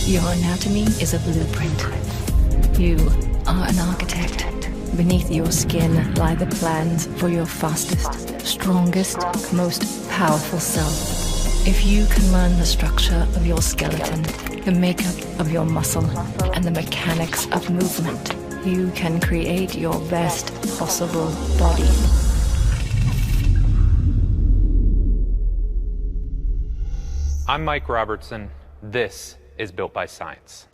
Your anatomy is a blueprint. You are an architect. Beneath your skin lie the plans for your fastest, strongest, most powerful self. If you can learn the structure of your skeleton, the makeup of your muscle, and the mechanics of movement, you can create your best possible body. I'm Mike Robertson. This is Built by Science.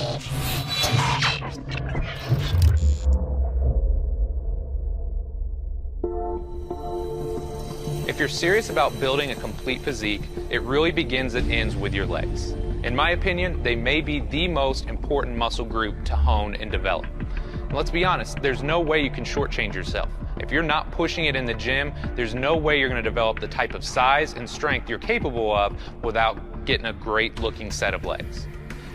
If you're serious about building a complete physique, it really begins and ends with your legs. In my opinion, they may be the most important muscle group to hone and develop. And let's be honest, there's no way you can shortchange yourself. If you're not pushing it in the gym, there's no way you're going to develop the type of size and strength you're capable of without getting a great looking set of legs.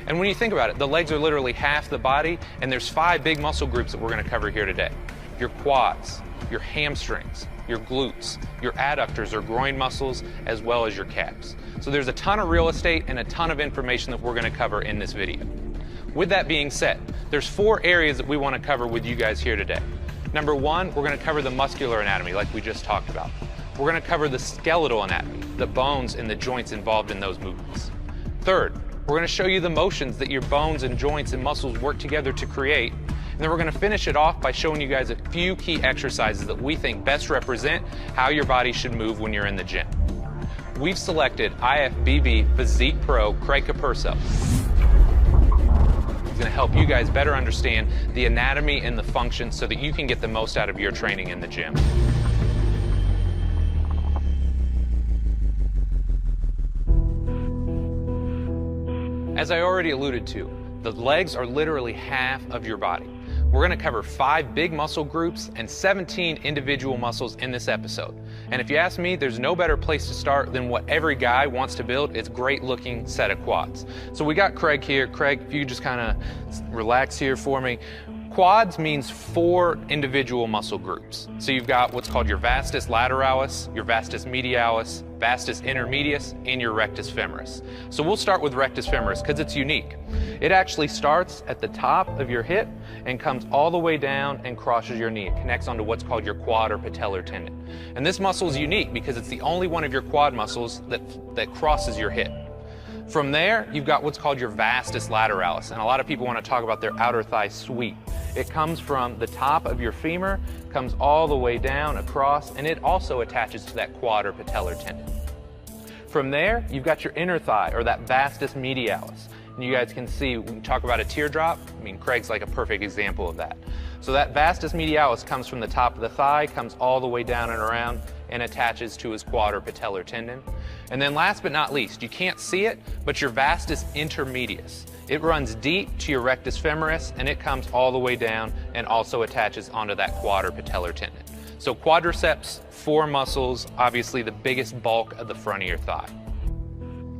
And when you think about it, the legs are literally half the body, and there's 5 big muscle groups that we're going to cover here today. Your quads, your hamstrings, your glutes, your adductors or groin muscles, as well as your calves. So there's a ton of real estate and a ton of information that we're going to cover in this video. With that being said, there's 4 areas that we want to cover with you guys here today. Number 1, we're going to cover the muscular anatomy like we just talked about. We're going to cover the skeletal anatomy, the bones and the joints involved in those movements. Third, we're going to show you the motions that your bones and joints and muscles work together to create. And then we're going to finish it off by showing you guys a few key exercises that we think best represent how your body should move when you're in the gym. We've selected IFBB Physique Pro Craig Capurso. He's going to help you guys better understand the anatomy and the function so that you can get the most out of your training in the gym. As I already alluded to, the legs are literally half of your body. We're going to cover 5 big muscle groups and 17 individual muscles in this episode. And if you ask me, there's no better place to start than what every guy wants to build. It's a great looking set of quads. So we got Craig here. Craig, if you just kind of relax here for me. Quads means 4 individual muscle groups. So you've got what's called your vastus lateralis, your vastus medialis, vastus intermedius, and your rectus femoris. So we'll start with rectus femoris because it's unique. It actually starts at the top of your hip and comes all the way down and crosses your knee. It connects onto what's called your quad or patellar tendon. And this muscle is unique because it's the only one of your quad muscles that crosses your hip. From there, you've got what's called your vastus lateralis, and a lot of people want to talk about their outer thigh sweep. It comes from the top of your femur, comes all the way down across, and it also attaches to that quad or patellar tendon. From there, you've got your inner thigh, or that vastus medialis. And you guys can see, when we talk about a teardrop, I mean, Craig's like a perfect example of that. So that vastus medialis comes from the top of the thigh, comes all the way down and around, and attaches to his quad or patellar tendon. And then last but not least, you can't see it, but your vastus intermedius. It runs deep to your rectus femoris, and it comes all the way down and also attaches onto that quad or patellar tendon. So quadriceps, 4 muscles, obviously the biggest bulk of the front of your thigh.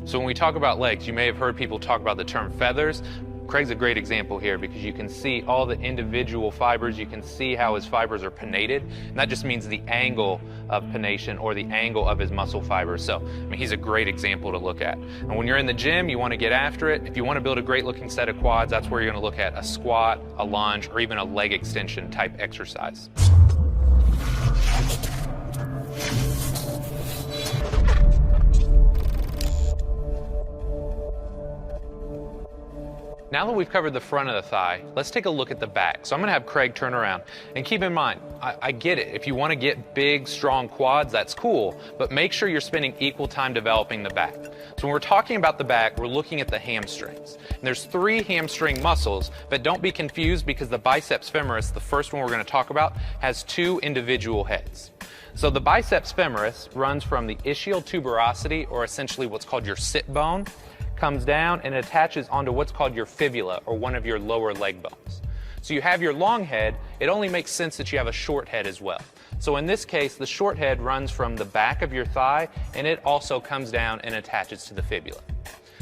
So when we talk about legs, you may have heard people talk about the term feathers. Craig's a great example here because you can see all the individual fibers. You can see how his fibers are pinnated, and that just means the angle of pination or the angle of his muscle fibers. So, I mean, he's a great example to look at. And when you're in the gym, you want to get after it. If you want to build a great looking set of quads, that's where you're going to look at a squat, a lunge, or even a leg extension type exercise. Now that we've covered the front of the thigh, let's take a look at the back. So I'm gonna have Craig turn around. And keep in mind, I get it. If you wanna get big, strong quads, that's cool, but make sure you're spending equal time developing the back. So when we're talking about the back, we're looking at the hamstrings. And there's 3 hamstring muscles, but don't be confused because the biceps femoris, the first one we're gonna talk about, has 2 individual heads. So the biceps femoris runs from the ischial tuberosity, or essentially what's called your sit bone, comes down and attaches onto what's called your fibula, or one of your lower leg bones. So you have your long head, it only makes sense that you have a short head as well. So in this case, the short head runs from the back of your thigh, and it also comes down and attaches to the fibula.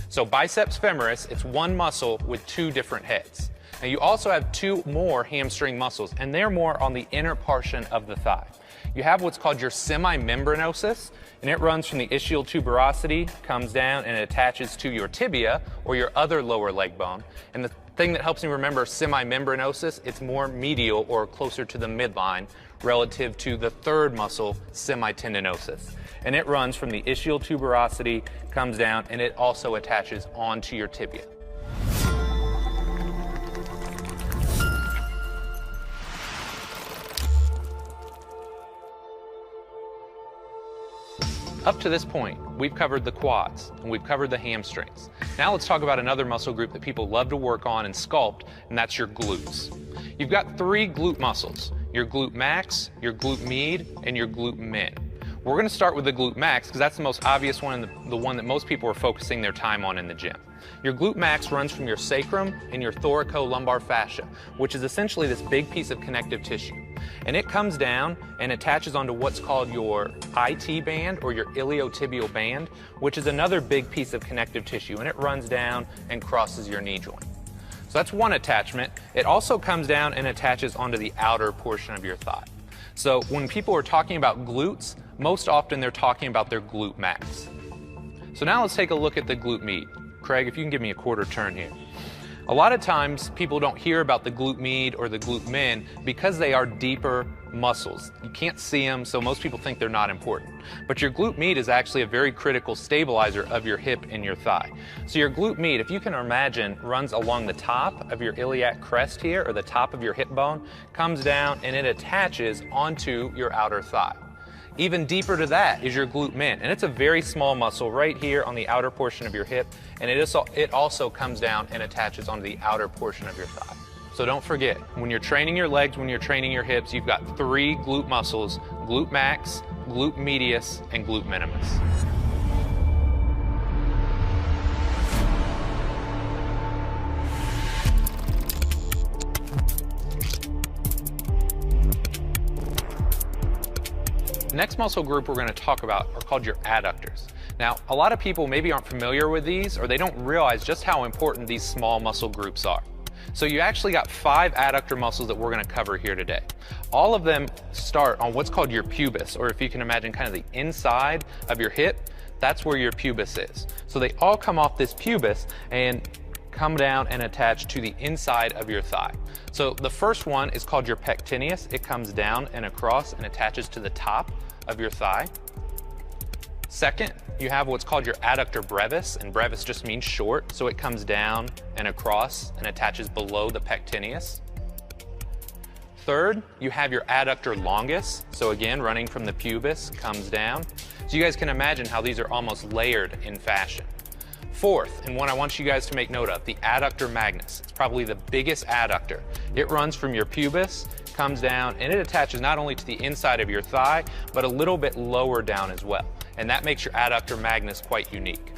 So biceps femoris, it's 1 muscle with 2 different heads. Now you also have 2 more hamstring muscles, and they're more on the inner portion of the thigh. you have what's called your semimembranosus, and it runs from the ischial tuberosity, comes down, and it attaches to your tibia, or your other lower leg bone. And the thing that helps me remember semimembranosus, it's more medial or closer to the midline relative to the third muscle, semitendinosus. And it runs from the ischial tuberosity, comes down, and it also attaches onto your tibia. Up to this point, we've covered the quads and we've covered the hamstrings. Now let's talk about another muscle group that people love to work on and sculpt, and that's your glutes. You've got three glute muscles, your glute max, your glute med, and your glute min. We're going to start with the glute max because that's the most obvious one and the one that most people are focusing their time on in the gym. Your glute max runs from your sacrum and your thoracolumbar fascia, which is essentially this big piece of connective tissue. And it comes down and attaches onto what's called your IT band, or your iliotibial band, which is another big piece of connective tissue, and it runs down and crosses your knee joint. So that's one attachment. It also comes down and attaches onto the outer portion of your thigh. So when people are talking about glutes, most often they're talking about their glute max. So now let's take a look at the glute med. Craig, if you can give me a quarter turn here. A lot of times people don't hear about the glute med or the glute min because they are deeper muscles. You can't see them, so most people think they're not important. But your glute med is actually a very critical stabilizer of your hip and your thigh. So your glute med, if you can imagine, runs along the top of your iliac crest here, or the top of your hip bone, comes down and it attaches onto your outer thigh. Even deeper to that is your glute min, and it's a very small muscle right here on the outer portion of your hip, and it also comes down and attaches onto the outer portion of your thigh. So don't forget, when you're training your legs, when you're training your hips, you've got three glute muscles: glute max, glute medius, and glute minimus. The next muscle group we're going to talk about are called your adductors. Now, a lot of people maybe aren't familiar with these, or they don't realize just how important these small muscle groups are. So you actually got 5 adductor muscles that we're going to cover here today. All of them start on what's called your pubis, or if you can imagine kind of the inside of your hip, that's where your pubis is. So they all come off this pubis and come down and attach to the inside of your thigh. So the first one is called your pectineus. It comes down and across and attaches to the top of your thigh. Second, you have what's called your adductor brevis, and brevis just means short, so it comes down and across and attaches below the pectineus. Third, you have your adductor longus, so again, running from the pubis, comes down. So you guys can imagine how these are almost layered in fashion. Fourth, and one I want you guys to make note of, the adductor magnus. It's probably the biggest adductor. It runs from your pubis, comes down, and it attaches not only to the inside of your thigh, but a little bit lower down as well. And that makes your adductor magnus quite unique.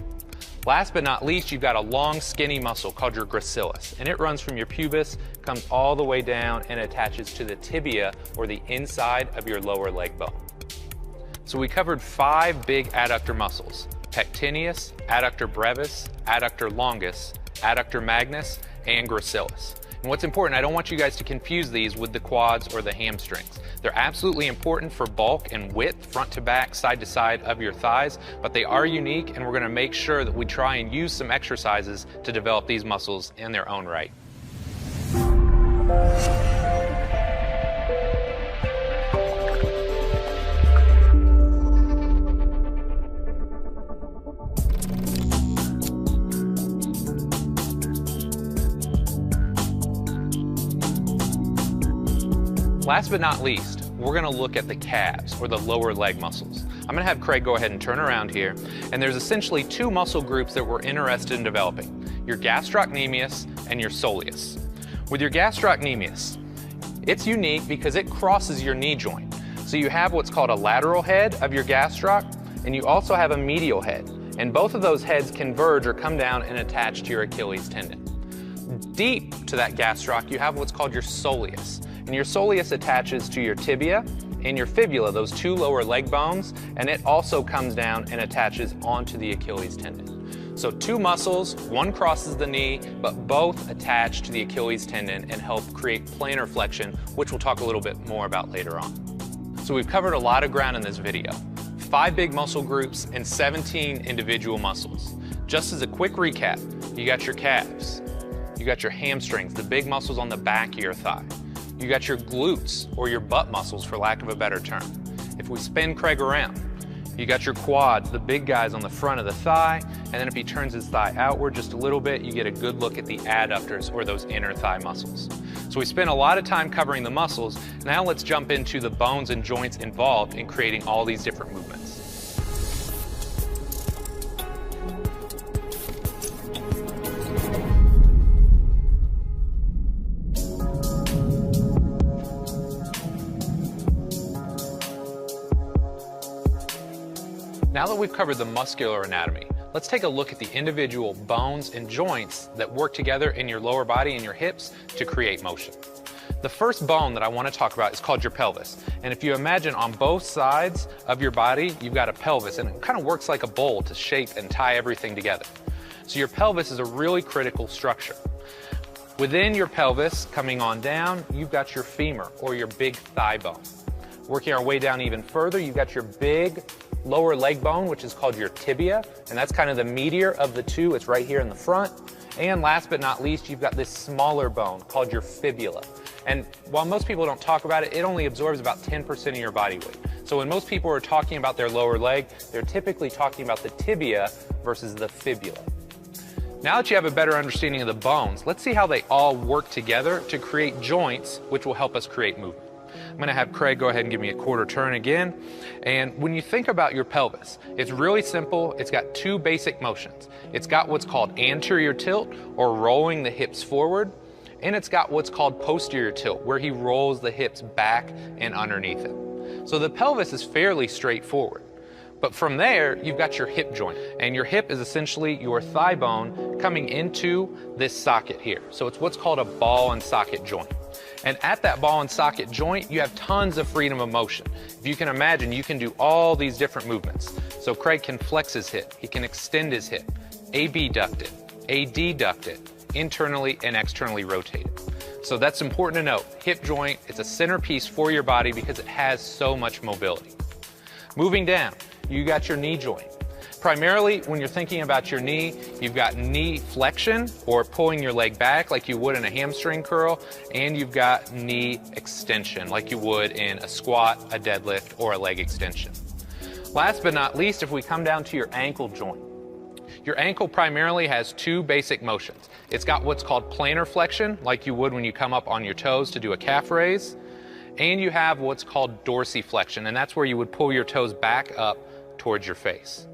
Last but not least, you've got a long, skinny muscle called your gracilis, and it runs from your pubis, comes all the way down, and attaches to the tibia, or the inside of your lower leg bone. So we covered 5 big adductor muscles: pectineus, adductor brevis, adductor longus, adductor magnus, and gracilis. And what's important, I don't want you guys to confuse these with the quads or the hamstrings. They're absolutely important for bulk and width, front to back, side to side of your thighs, but they are unique, and we're going to make sure that we try and use some exercises to develop these muscles in their own right. Last but not least, we're going to look at the calves, or the lower leg muscles. I'm going to have Craig go ahead and turn around here, and there's essentially 2 muscle groups that we're interested in developing: your gastrocnemius and your soleus. With your gastrocnemius, it's unique because it crosses your knee joint. So you have what's called a lateral head of your gastroc, and you also have a medial head, and both of those heads converge or come down and attach to your Achilles tendon. Deep to that gastroc, you have what's called your soleus. And your soleus attaches to your tibia and your fibula, those 2 lower leg bones, and it also comes down and attaches onto the Achilles tendon. So 2 muscles, one crosses the knee, but both attach to the Achilles tendon and help create plantar flexion, which we'll talk a little bit more about later on. So So we've covered a lot of ground in this video. 5 big muscle groups and 17 individual muscles. Just as a quick recap, you got your calves, you got your hamstrings, the big muscles on the back of your thigh. You got your glutes, or your butt muscles for lack of a better term. If we spin Craig around, you got your quads, the big guys on the front of the thigh, and then if he turns his thigh outward just a little bit, you get a good look at the adductors, or those inner thigh muscles. So we spent a lot of time covering the muscles. Now let's jump into the bones and joints involved in creating all these different movements. Now that we've covered the muscular anatomy, let's take a look at the individual bones and joints that work together in your lower body and your hips to create motion. The first bone that I want to talk about is called your pelvis. And if you imagine on both sides of your body, you've got a pelvis, and it kind of works like a bowl to shape and tie everything together. So your pelvis is a really critical structure. Within your pelvis, coming on down, you've got your femur, or your big thigh bone. Working our way down even further, you've got your big lower leg bone, which is called your tibia, and that's kind of the meatier of the two. It's right here in the front. And last but not least, you've got this smaller bone called your fibula. And while most people don't talk about it, it only absorbs about 10% of your body weight. So when most people are talking about their lower leg, they're typically talking about the tibia versus the fibula. Now that you have a better understanding of the bones, let's see how they all work together to create joints, which will help us create movement. I'm going to have Craig go ahead and give me a quarter turn again. And when you think about your pelvis, it's really simple. It's got 2 basic motions. It's got what's called anterior tilt, or rolling the hips forward, and it's got what's called posterior tilt, where he rolls the hips back and underneath him. So the pelvis is fairly straightforward. But from there, you've got your hip joint, and your hip is essentially your thigh bone coming into this socket here. So it's what's called a ball and socket joint. And at that ball and socket joint, you have tons of freedom of motion. If you can imagine, you can do all these different movements. So Craig can flex his hip, he can extend his hip, abduct it, adduct it, internally and externally rotate it. So that's important to note. Hip joint, it's a centerpiece for your body because it has so much mobility. Moving down, you got your knee joint. Primarily, when you're thinking about your knee, you've got knee flexion, or pulling your leg back like you would in a hamstring curl, and you've got knee extension like you would in a squat, a deadlift, or a leg extension. Last but not least, if we come down to your ankle joint, your ankle primarily has 2 basic motions. It's got what's called plantar flexion, like you would when you come up on your toes to do a calf raise, and you have what's called dorsiflexion, and that's where you would pull your toes back up towards your face.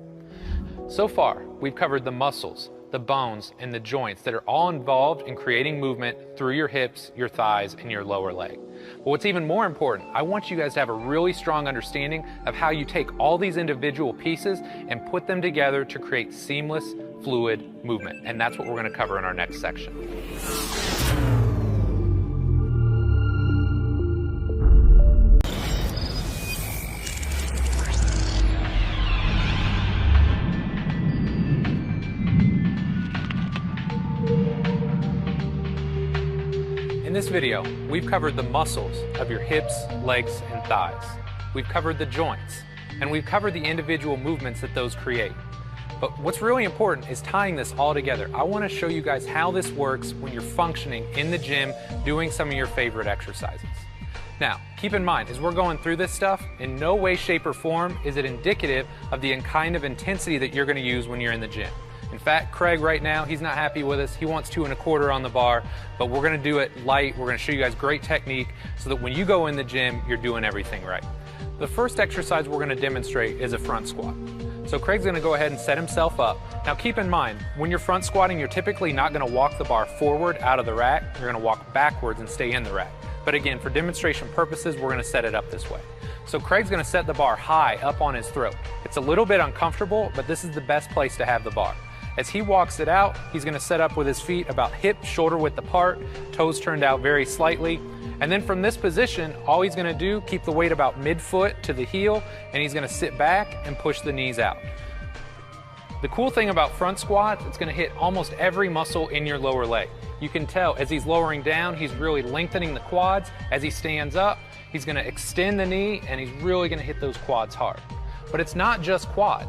So far, we've covered the muscles, the bones, and the joints that are all involved in creating movement through your hips, your thighs, and your lower leg. But what's even more important, I want you guys to have a really strong understanding of how you take all these individual pieces and put them together to create seamless, fluid movement. And that's what we're going to cover in our next section. In this video, we've covered the muscles of your hips, legs, and thighs. We've covered the joints, and we've covered the individual movements that those create. But what's really important is tying this all together. I want to show you guys how this works when you're functioning in the gym doing some of your favorite exercises. Now, keep in mind, as we're going through this stuff, in no way, shape, or form is it indicative of the kind of intensity that you're going to use when you're in the gym. In fact, Craig right now, he's not happy with us. He wants 2 1/4 on the bar, but we're going to do it light. We're going to show you guys great technique so that when you go in the gym, you're doing everything right. The first exercise we're going to demonstrate is a front squat. So Craig's going to go ahead and set himself up. Now keep in mind, when you're front squatting, you're typically not going to walk the bar forward out of the rack. You're going to walk backwards and stay in the rack. But again, for demonstration purposes, we're going to set it up this way. So Craig's going to set the bar high up on his throat. It's a little bit uncomfortable, but this is the best place to have the bar. As he walks it out, he's going to set up with his feet about hip, shoulder width apart, toes turned out very slightly. And then from this position, all he's going to do, keep the weight about mid-foot to the heel, and he's going to sit back and push the knees out. The cool thing about front squats, it's going to hit almost every muscle in your lower leg. You can tell as he's lowering down, he's really lengthening the quads. As he stands up, He's going to extend the knee, and he's really going to hit those quads hard. But it's not just quads.